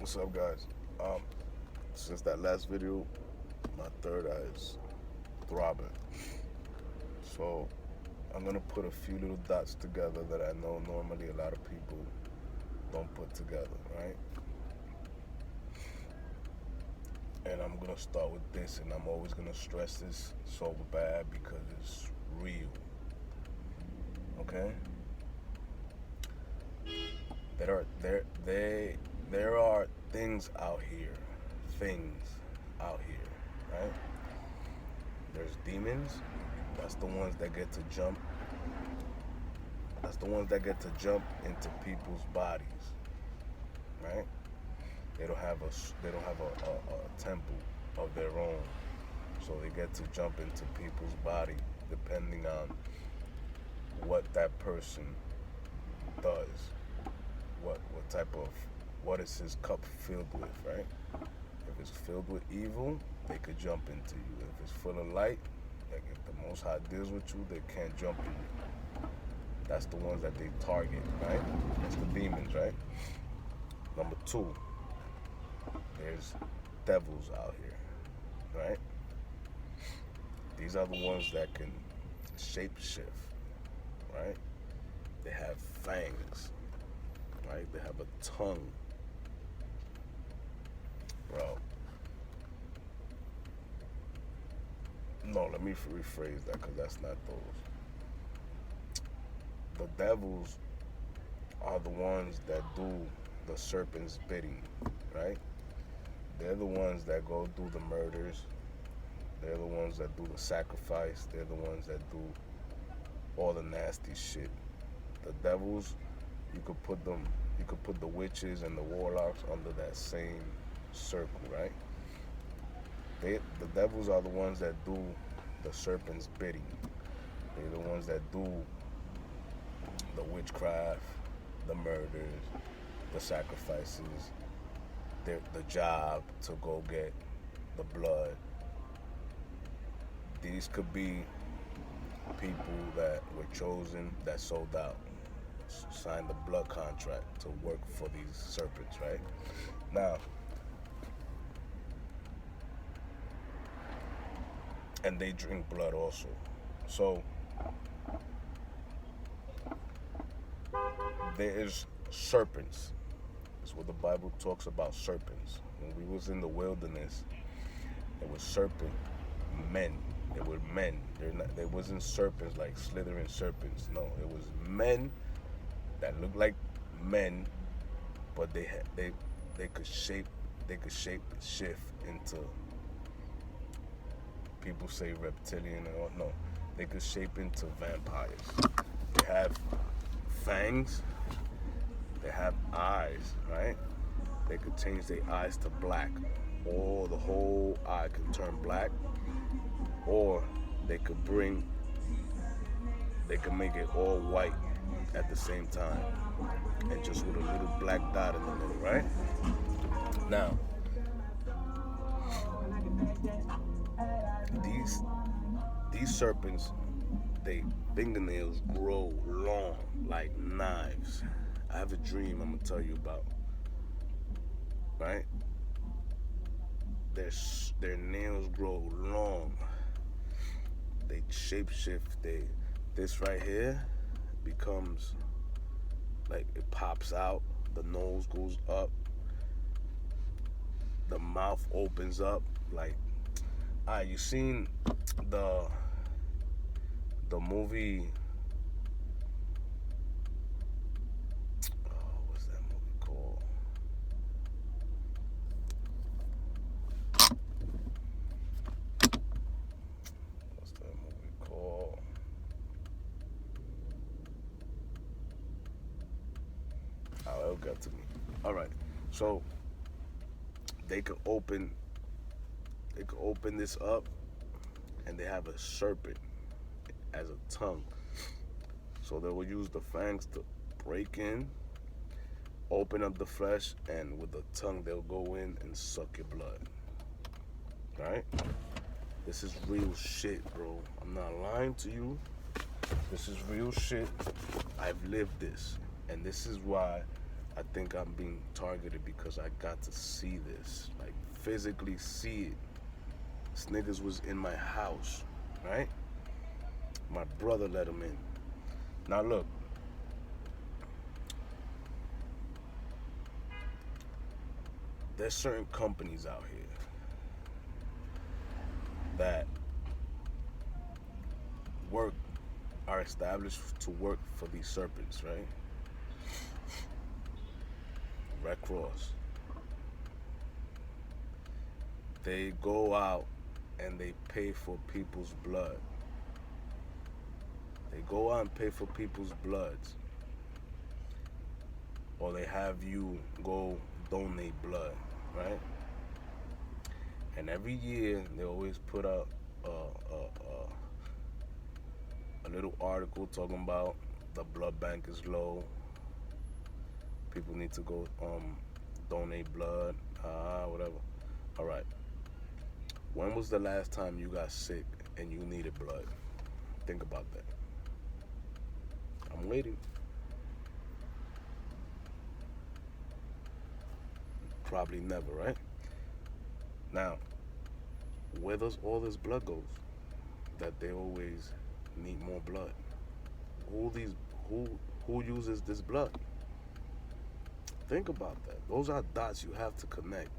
What's up, guys? Since that last video, my third eye is throbbing. So I'm gonna put a few little dots together that I know normally a lot of people don't put together, right? And I'm gonna start with this, and I'm always gonna stress this so bad because it's real. Okay? There are things out here, right? There's demons. That's the ones that get to jump. That's the ones that get to jump into people's bodies, right? They don't have a temple of their own, so they get to jump into people's body depending on what that person does, what type of what is his cup filled with, right? If it's filled with evil, they could jump into you. If it's full of light, like if the Most High deals with you, they can't jump in you. That's the ones that they target, right? That's the demons, right? Number two, there's devils out here, right? These are the ones that can shapeshift, right? They have fangs, right? They have a tongue. Bro. No, let me rephrase that because that's not those. The devils are the ones that do the serpent's bidding, right? They're the ones that go do the murders. They're the ones that do the sacrifice. They're the ones that do all the nasty shit. The devils, you could put the witches and the warlocks under that same circle, right? The devils are the ones that do the serpent's bidding. They're the ones that do the witchcraft, the murders, the sacrifices, the job to go get the blood. These could be people that were chosen, that sold out, signed the blood contract to work for these serpents, right? Now, and they drink blood also. So there is serpents. That's what the Bible talks about, serpents. When we was in the wilderness, there was serpent men. They were men. They wasn't serpents like slithering serpents. No, it was men that looked like men, but they could shift into, people say reptilian or no, they could shape into vampires. They have fangs. They have eyes, right? They could change their eyes to black, or the whole eye can turn black, or they could make it all white at the same time, and just with a little black dot in the middle, right? Now, these serpents, they fingernails grow long like knives. I have a dream I'm gonna tell you about, right? Their nails grow long. They shapeshift. This right here becomes like, it pops out. The nose goes up. The mouth opens up. Like, you seen the movie? What's that movie called? Oh, it'll get to me. All right. So they could open this up, and they have a serpent as a tongue. So they will use the fangs to break in, open up the flesh, and with the tongue they'll go in and suck your blood. Right? This is real shit, bro. I'm not lying to you. This is real shit. I've lived this. And this is why I think I'm being targeted because I got to see this, like physically see it. This niggas was in my house, right? My brother let him in. Now look, there's certain companies out here that work are established to work for these serpents, right? Red Cross. They go out and they pay for people's blood. They go out and pay for people's bloods. Or they have you go donate blood, right? And every year they always put out a little article talking about the blood bank is low. People need to go donate blood, whatever. All right. When was the last time you got sick and you needed blood? Think about that. I'm waiting. Probably never, right? Now, where does all this blood goes? That they always need more blood. Who uses this blood? Think about that. Those are dots you have to connect.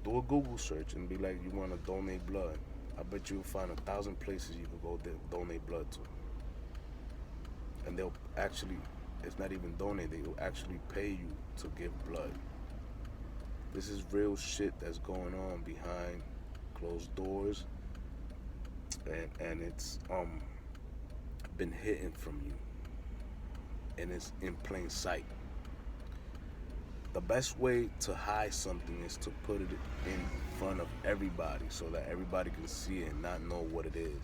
Do a Google search and be like, you want to donate blood. I bet you'll find 1,000 places you can go donate blood to. And they'll actually, it's not even donate, they will actually pay you to give blood. This is real shit that's going on behind closed doors. And it's been hidden from you. And it's in plain sight. The best way to hide something is to put it in front of everybody so that everybody can see it and not know what it is.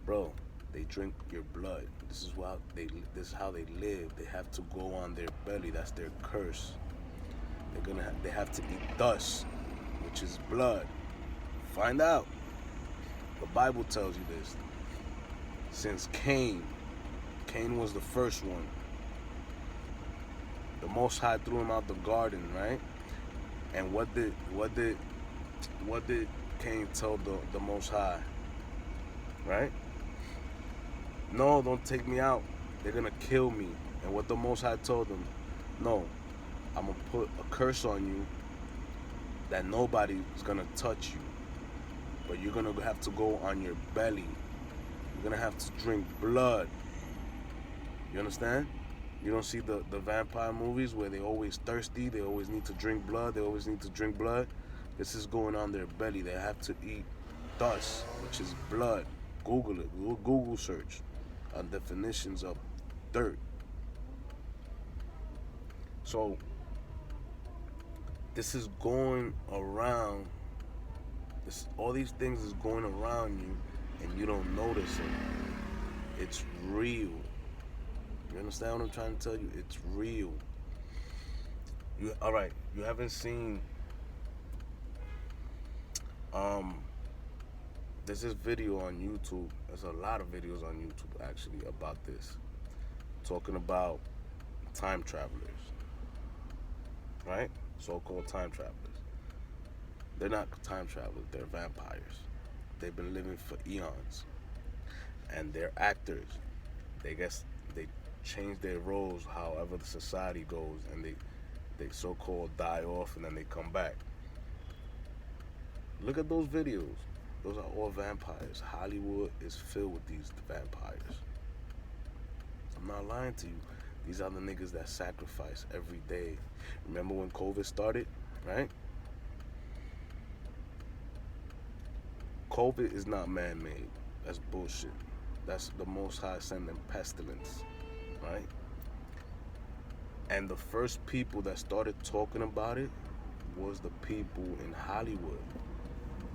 Bro, they drink your blood. This is how they live. They have to go on their belly. That's their curse. They have to eat dust, which is blood. Find out. The Bible tells you this. Since Cain was the first one. The Most High threw him out the garden, right? And what did Cain tell the Most High? Right? No, don't take me out. They're gonna kill me. And what the Most High told him? No, I'm gonna put a curse on you that nobody is gonna touch you. But you're gonna have to go on your belly. You're gonna have to drink blood. You understand? You don't see the vampire movies where they always thirsty, they always need to drink blood, This is going on their belly. They have to eat dust, which is blood. Google it. Do a Google search on definitions of dirt. So this is going around. All these things is going around you and you don't notice it. It's real. You understand what I'm trying to tell you? It's real. Alright, you haven't seen there's this video on YouTube. There's a lot of videos on YouTube actually about this. Talking about time travelers. Right? So-called time travelers. They're not time travelers, they're vampires. They've been living for eons. And they're actors. They change their roles however the society goes, and they so-called die off and then they come back. Look at those videos. Those are all vampires. Hollywood is filled with these vampires. I'm not lying to you. These are the niggas that sacrifice every day. Remember when COVID started, right? COVID is not man-made. That's bullshit. That's the Most High sending pestilence, right? And the first people that started talking about it was the people in Hollywood.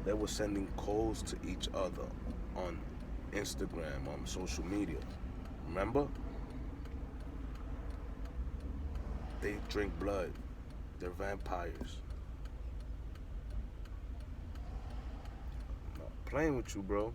They were sending codes to each other on Instagram, on social media. Remember? They drink blood. They're vampires. I'm not playing with you, bro.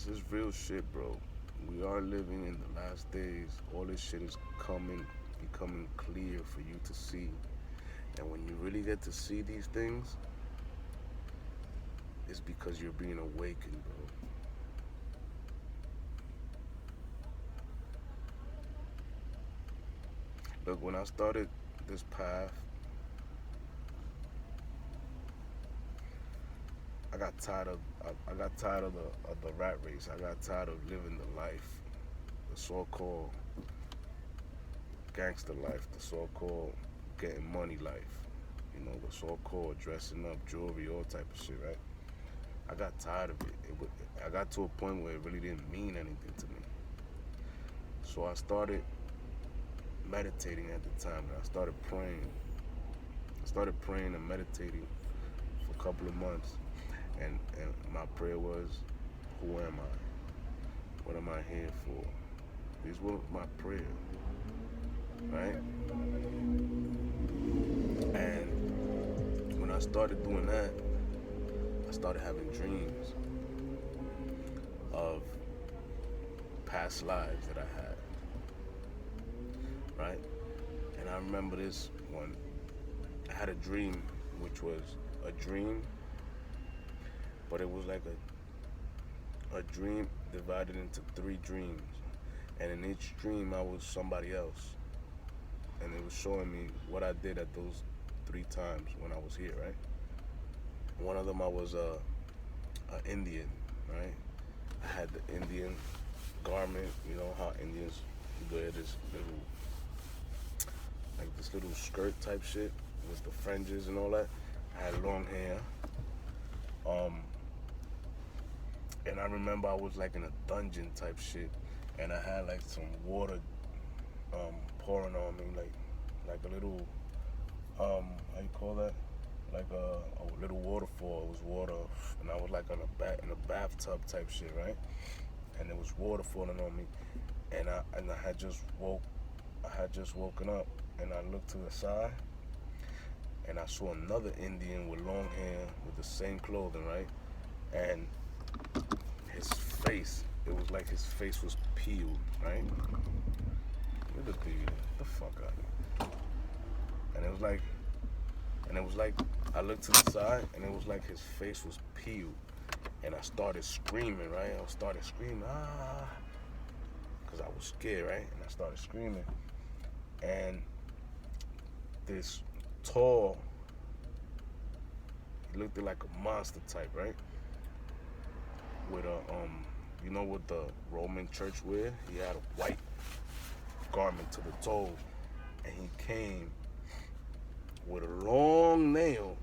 this is real shit, bro. We are living in the last days. All this shit is becoming clear for you to see. And when you really get to see these things, it's because you're being awakened, bro. Look, when I started this path, I got tired of the rat race. I got tired of living the life, the so-called gangster life, the so-called getting money life. You know, the so-called dressing up, jewelry, all type of shit, right? I got tired of it. I got to a point where it really didn't mean anything to me. So I started meditating at the time, and I started praying. I started praying and meditating for a couple of months, and my prayer was, who am I? What am I here for? These were my prayer, right? And when I started doing that, I started having dreams of past lives that I had, right? And I remember this one. I had a dream, which was a dream, but it was like a dream divided into 3 dreams. And in each dream, I was somebody else. And it was showing me what I did at those 3 times when I was here, right? One of them, I was a Indian, right? I had the Indian garment, you know how Indians wear this little skirt type shit with the fringes and all that. I had long hair. And I remember I was like in a dungeon type shit, and I had like some water pouring on me, like a little how you call that? Like a little waterfall. It was water, and I was like in a bathtub type shit, right? And there was water falling on me, and I had just woken up, and I looked to the side, and I saw another Indian with long hair with the same clothing, right? And his face, it was like his face was peeled, right? Look at the fuck out of here. And it was like, I looked to the side, and it was like his face was peeled. And I started screaming, right? I started screaming, because I was scared, right? And I started screaming. And this tall, he looked like a monster type, right? With a, you know what the Roman church wear? He had a white garment to the toe, and he came with a long nail,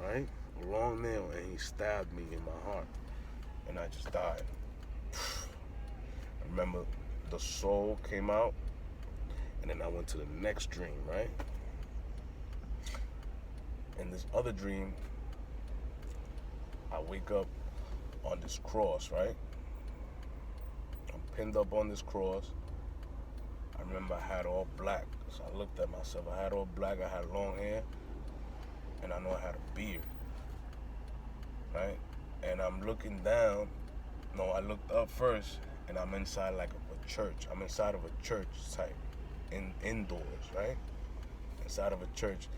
right? A long nail, and he stabbed me in my heart, and I just died. I remember the soul came out, and then I went to the next dream, right? In this other dream, I wake up on this cross, right? I'm pinned up on this cross. I remember I had all black, so I looked at myself. I had all black, I had long hair, and I know I had a beard, right? And I'm looking down. No, I looked up first, and I'm inside like a church. I'm inside of a church type, indoors, right? Inside of a church,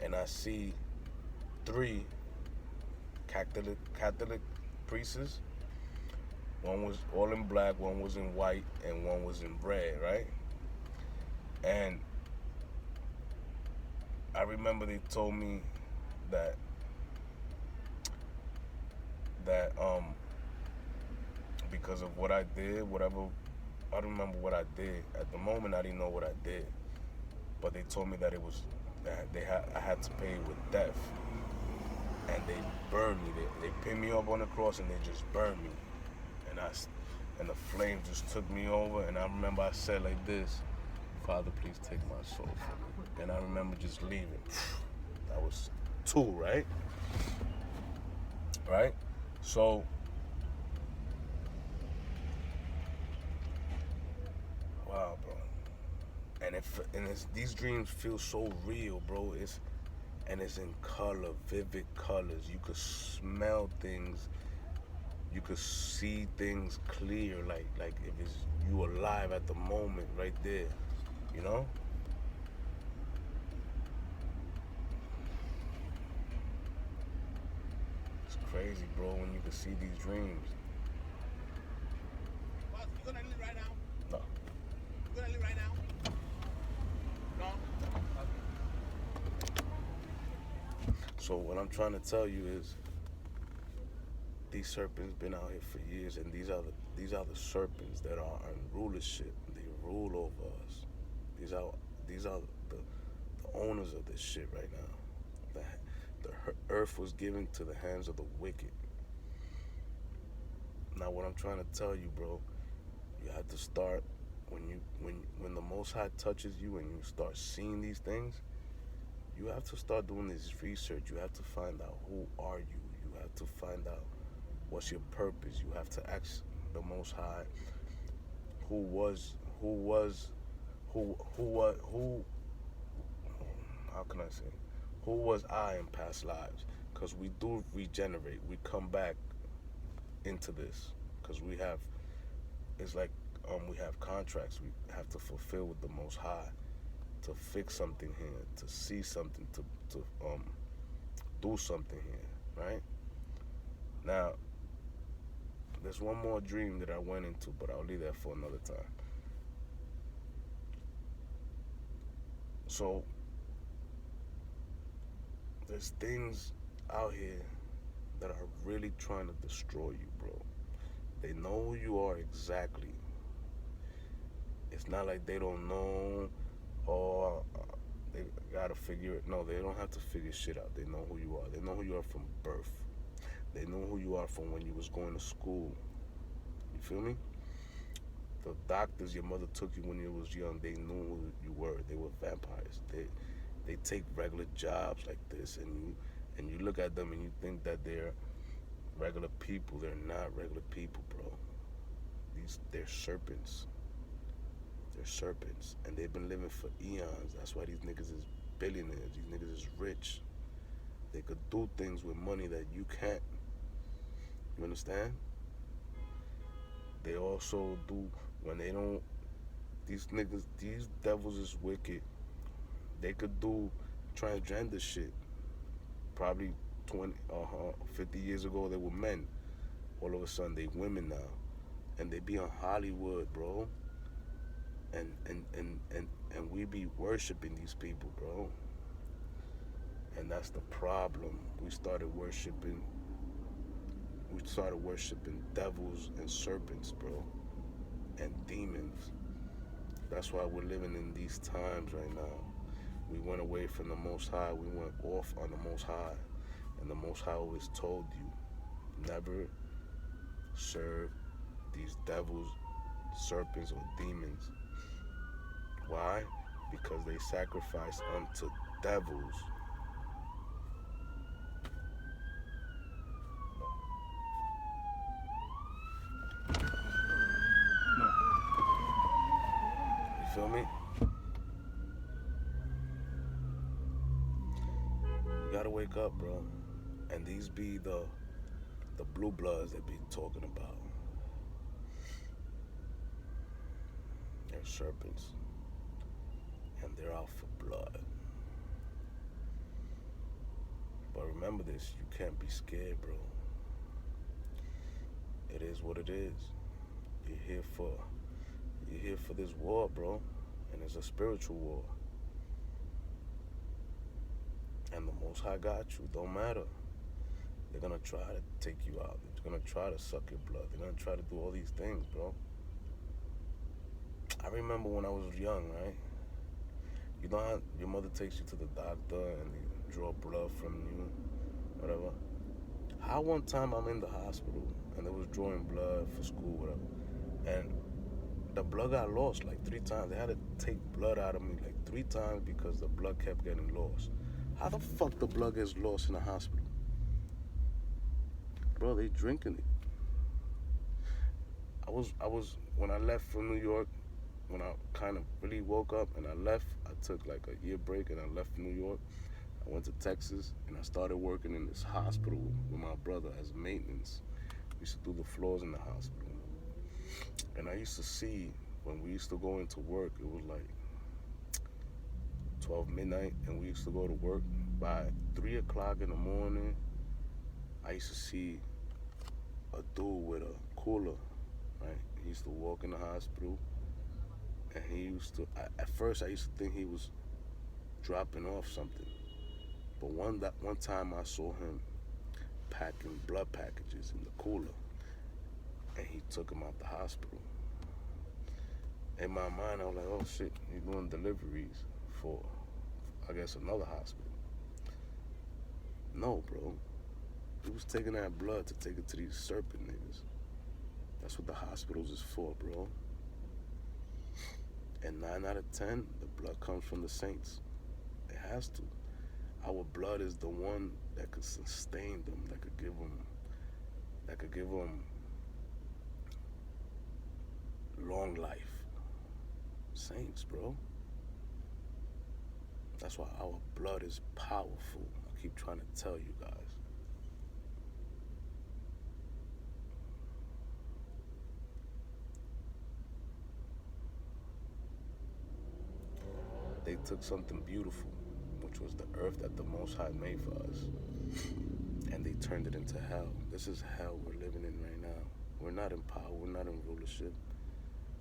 and I see 3 Catholic priests. One was all in black, one was in white, and one was in red, right? And I remember they told me that because of what I did, whatever, I don't remember what I did. At the moment, I didn't know what I did, but they told me that I had to pay with death, and they burned me. They pinned me up on the cross, and they just burned me, and the flame just took me over. And I remember I said like this, Father, please take my soul from me. And I remember just leaving. That was 2, right? Right? So, wow, bro. And these dreams feel so real, bro. It's in color, vivid colors. You could smell things you could see things clear, like if it's you alive at the moment right there, you know? It's crazy, bro, when you can see these dreams. Boss, you gonna leave right now? No. You gonna leave right now? No? So what I'm trying to tell you is these serpents been out here for years, and these are the serpents that are in rulership. They rule over us. These are the owners of this shit right now. The earth was given to the hands of the wicked. Now what I'm trying to tell you, bro, you have to start when the Most High touches you and you start seeing these things. You have to start doing this research. You have to find out who are you. You have to find out what's your purpose. You have to ask the Most High who how can I say, who was I in past lives? Because we do regenerate. We come back into this because it's like we have contracts we have to fulfill with the Most High to fix something here, to see something, to do something here, right? Now, there's one more dream that I went into, but I'll leave that for another time. So, there's things out here that are really trying to destroy you, bro. They know who you are exactly. It's not like they don't know or they gotta figure it. No, they don't have to figure shit out. They know who you are. They know who you are from birth. They know who you are from when you was going to school. You feel me? The doctors your mother took you when you was young, they knew who you were. They were vampires. They take regular jobs like this, and you look at them and you think that they're regular people. They're not regular people, bro. They're serpents. They're serpents, and they've been living for eons. That's why these niggas is billionaires. These niggas is rich. They could do things with money that you can't. You understand? They also do when they don't. These niggas, these devils is wicked. They could do transgender shit. Probably 20, 50 years ago they were men. All of a sudden they women now, and they be on Hollywood, bro. And we be worshiping these people, bro. And that's the problem. We started worshiping devils and serpents, bro, and demons. That's why we're living in these times right now. We went away from the Most High. We went off on the Most High. And the Most High always told you, never serve these devils, serpents, or demons. Why? Because they sacrifice unto devils. You feel me? You gotta wake up, bro. And these be the blue bloods that be talking about. They're serpents. And they're out for blood. But remember this, you can't be scared, bro. It is what it is. You're here for this war, bro. And it's a spiritual war. And the Most High got you. Don't matter. They're gonna try to take you out. They're gonna try to suck your blood. They're gonna try to do all these things, bro. I remember when I was young, right? You know how your mother takes you to the doctor and they draw blood from you, whatever. How one time I'm in the hospital and they was drawing blood for school, whatever, and the blood got lost like 3 times. They had to take blood out of me like 3 times because the blood kept getting lost. How the fuck the blood gets lost in the hospital? Bro, they drinking it. I was when I left from New York, when I kind of really woke up and I left, I took like a year break and I left New York. I went to Texas and I started working in this hospital with my brother as maintenance. used to do the floors in the hospital. And I used to see when we used to go into work, it was like 12 midnight, and we used to go to work. By 3 o'clock in the morning, I used to see a dude with a cooler, right? He used to walk in the hospital, and he used to, at first I used to think he was dropping off something. But one time I saw him packing blood packages in the cooler, and he took him out the hospital. In my mind, I was like, oh shit, he's doing deliveries for, I guess, another hospital. No, bro. He was taking that blood to take it to these serpent niggas. That's what the hospitals is for, bro. And 9 out of 10, the blood comes from the saints. It has to. Our blood is the one that could sustain them, that could give them long life. Saints, bro. That's why our blood is powerful. I keep trying to tell you guys. They took something beautiful, which was the earth that the Most High made for us, and they turned it into hell. This is hell we're living in right now. We're not in power, we're not in rulership,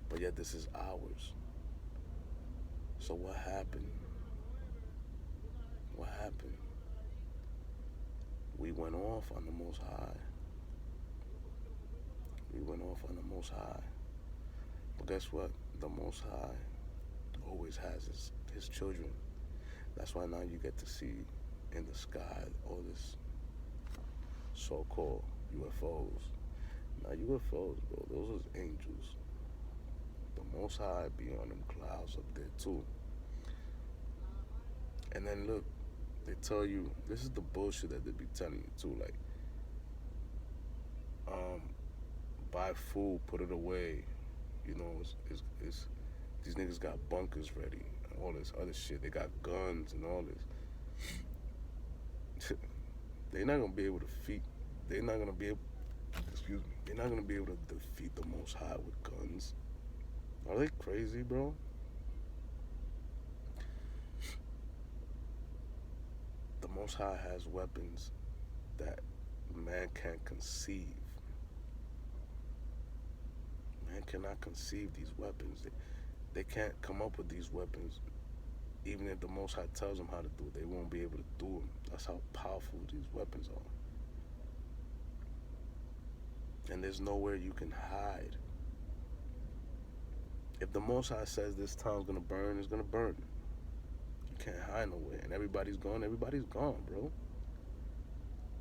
but yet this is ours. So what happened? What happened? We went off on the Most High. We went off on the Most High. But guess what? The Most High always has his children. That's why now you get to see in the sky all this so-called UFOs. Now UFOs, bro, those are angels. The Most High be on them clouds up there too. And then look, they tell you, this is the bullshit that they be telling you too, like, buy food, put it away. You know, it's these niggas got bunkers ready, all this other shit. They got guns and all this. They're not gonna be able to they're not gonna be able, they're not gonna be able to defeat the Most High with guns. Are they crazy, bro? The Most High has weapons that man can't conceive. Man cannot conceive these weapons. They can't come up with these weapons. Even if the Most High tells them how to do it, they won't be able to do them. That's how powerful these weapons are. And there's nowhere you can hide. If the Most High says this town's gonna burn, it's gonna burn. You can't hide nowhere. And everybody's gone, bro.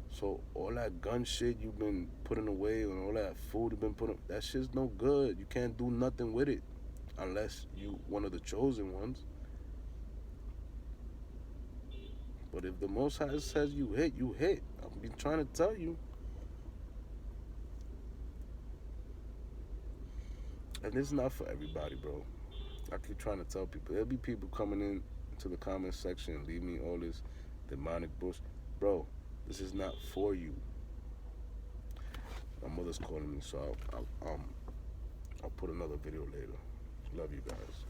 So all that gun shit you've been putting away and all that food you've been putting, that shit's no good. You can't do nothing with it unless you one of the chosen ones. But if the Most High says you hit, you hit. I've been trying to tell you. And it's not for everybody, bro. I keep trying to tell people. There'll be people coming in to the comment section and leave me all this demonic bullshit. Bro, this is not for you. My mother's calling me, so I'll put another video later. Love you guys.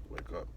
Wake up.